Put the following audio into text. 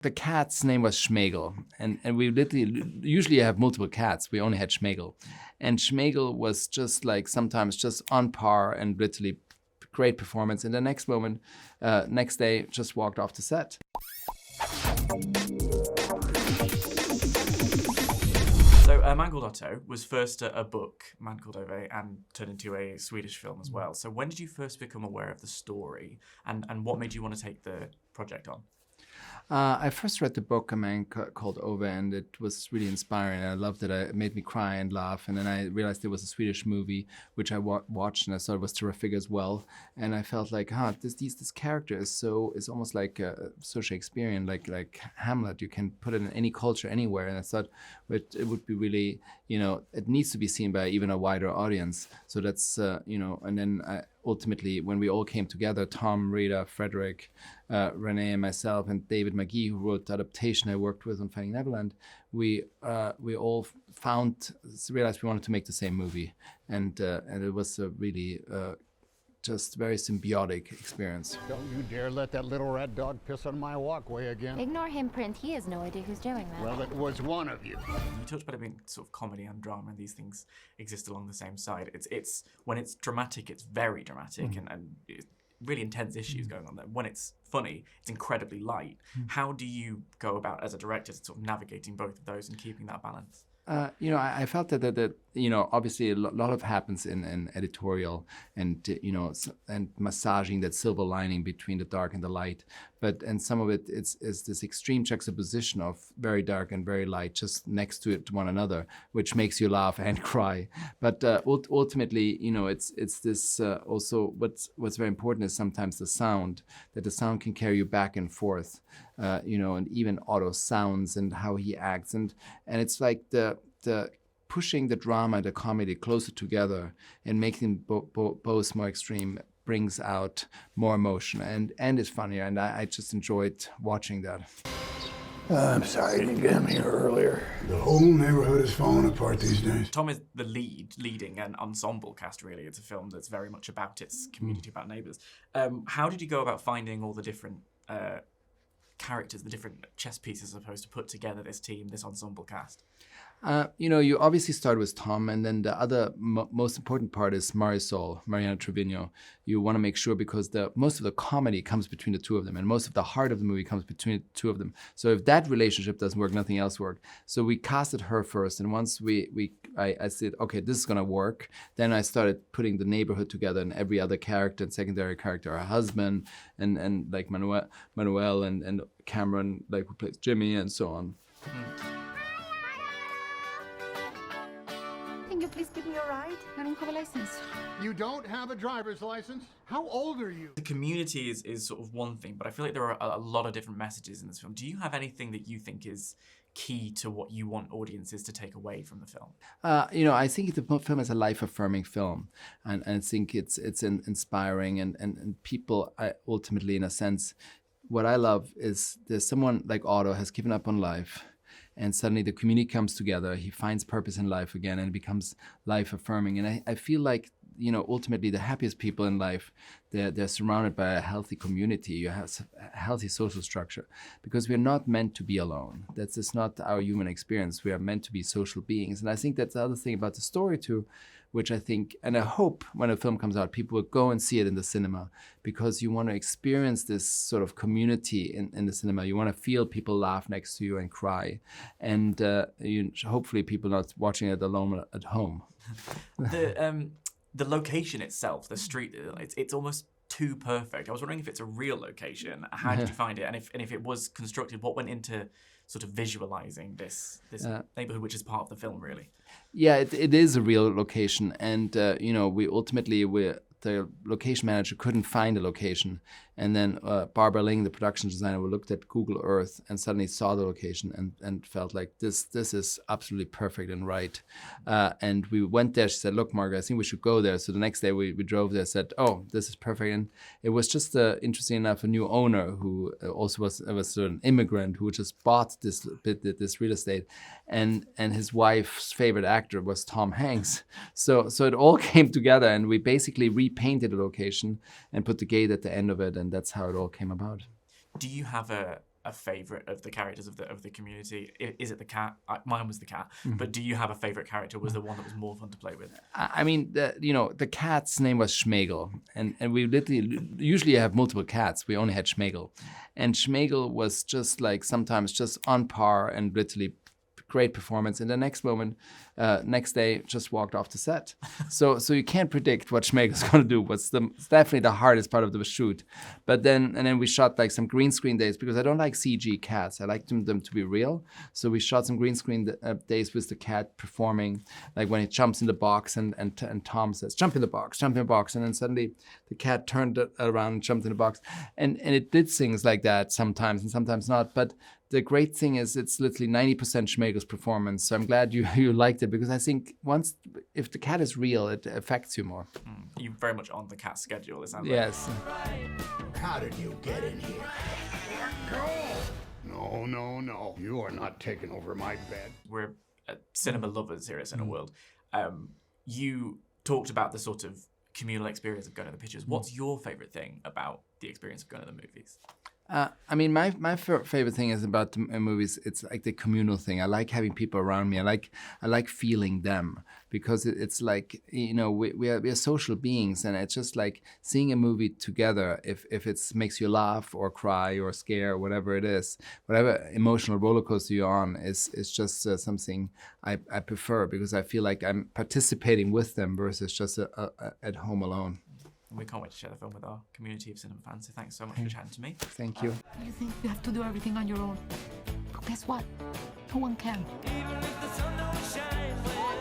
The cat's name was Schmegel, and we literally usually have multiple cats. We only had Schmegel, and Schmegel was just like sometimes just on par and literally great performance. And the next moment, next day, just walked off the set. So, A Man Called Otto was first a book, A Man Called Otto, and turned into a Swedish film as well. So when did you first become aware of the story, and what made you want to take the project on? I first read the book, A Man Called Otto, and it was really inspiring. I loved it. It made me cry and laugh. And then I realized there was a Swedish movie, which I watched, and I thought it was terrific as well. And I felt like, this character is almost like so Shakespearean, like Hamlet. You can put it in any culture, anywhere. And I thought it would be really, it needs to be seen by even a wider audience. So that's, and then ultimately, when we all came together, Tom, Rita, Frederick, Renee, and myself, and David McGee, who wrote the adaptation I worked with on Finding Neverland, we all realized we wanted to make the same movie, and it was a really just very symbiotic experience. Don't you dare let that little red dog piss on my walkway again. Ignore him, Print. He has no idea who's doing that. Well, it was one of you. You talked about it being sort of comedy and drama, and these things exist along the same side. It's when it's dramatic, it's very dramatic, and it's really intense issues going on there. When it's funny, it's incredibly light. How do you go about, as a director, sort of navigating both of those and keeping that balance? I felt that obviously a lot of happens in editorial and and massaging that silver lining between the dark and the light, and some of it is this extreme juxtaposition of very dark and very light just next to one another, which makes you laugh and cry. But ultimately, it's this also what's very important is sometimes the sound can carry you back and forth, and even Otto's sounds and how he acts, and it's like the pushing the drama and the comedy closer together and making both more extreme brings out more emotion and it's funnier, and I just enjoyed watching that. I'm sorry you get me here earlier. The whole neighborhood is falling apart these days. Tom is the leading an ensemble cast, really. It's a film that's very much about its community, about neighbours. How did you go about finding all the different characters, the different chess pieces, I suppose, to put together this team, this ensemble cast? You obviously start with Tom, and then the other most important part is Marisol, Mariana Trevino. You want to make sure, because most of the comedy comes between the two of them, and most of the heart of the movie comes between the two of them. So if that relationship doesn't work, nothing else worked. So we casted her first, and once I said, okay, this is gonna work, then I started putting the neighborhood together and every other character and secondary character, her husband, and like Manuel and Cameron, like who plays Jimmy, and so on. Can you please give me a ride? I don't have a license. You don't have a driver's license? How old are you? The community is sort of one thing, but I feel like there are a lot of different messages in this film. Do you have anything that you think is key to what you want audiences to take away from the film? I think the film is a life-affirming film, and I think it's inspiring, and people ultimately, in a sense, what I love is there's someone like Otto has given up on life, and suddenly the community comes together, he finds purpose in life again, and it becomes life-affirming. And I feel like, ultimately the happiest people in life, they're surrounded by a healthy community. You have a healthy social structure, because we're not meant to be alone. That's just not our human experience. We are meant to be social beings. And I think that's the other thing about the story too, which I think, and I hope when a film comes out, people will go and see it in the cinema, because you want to experience this sort of community in the cinema. You want to feel people laugh next to you and cry. And hopefully people not watching it alone at home. The location itself, the street, it's almost too perfect. I was wondering if it's a real location. How did you find it? And if it was constructed, what went into sort of visualizing this neighborhood, which is part of the film, really? Yeah, it is a real location, and the location manager couldn't find a location, and then Barbara Ling, the production designer, looked at Google Earth and suddenly saw the location and felt like this is absolutely perfect and right. And we went there. She said, "Look, Margaret, I think we should go there." So the next day we drove there. Said, "Oh, this is perfect." And it was just interesting enough, a new owner who also was an immigrant who just bought this real estate, and his wife's favorite actor was Tom Hanks. So it all came together, and we basically repainted the location and put the gate at the end of it, and that's how it all came about. Do you have a a favorite of the characters of the community? Is it the cat? Mine was the cat. But do you have a favorite character? Was there one that was more fun to play with? I mean, the cat's name was Schmegel, and we literally usually have multiple cats. We only had Schmegel, and Schmegel was just like sometimes just on par and literally great performance. And the next moment, next day, just walked off the set. So you can't predict what Schmegel's going to do. It's definitely the hardest part of the shoot. But then we shot like some green screen days because I don't like CG cats. I like them to be real. So we shot some green screen days with the cat performing, like when he jumps in the box and Tom says, jump in the box. And then suddenly the cat turned around and jumped in the box. And it did things like that sometimes and sometimes not. But the great thing is it's literally 90% Schmegel's performance. So I'm glad you liked it because I think if the cat is real, it affects you more. You're very much on the cat schedule, it sounds Yes. How did you get in here? No. You are not taking over my bed. We're cinema lovers here at Cineworld. You talked about the sort of communal experience of going to the pictures. What's your favourite thing about the experience of going to the movies? I mean, my favorite thing is about the movies. It's like the communal thing. I like having people around me. I like feeling them because it's like we are social beings, and it's just like seeing a movie together. If it makes you laugh or cry or scare, or whatever it is, whatever emotional roller coaster you're on, is just something I prefer because I feel like I'm participating with them versus just at home alone. And we can't wait to share the film with our community of cinema fans. So thanks so much for chatting to me. Thank you. You think you have to do everything on your own? But guess what? No one can. Even if the sun don't shine.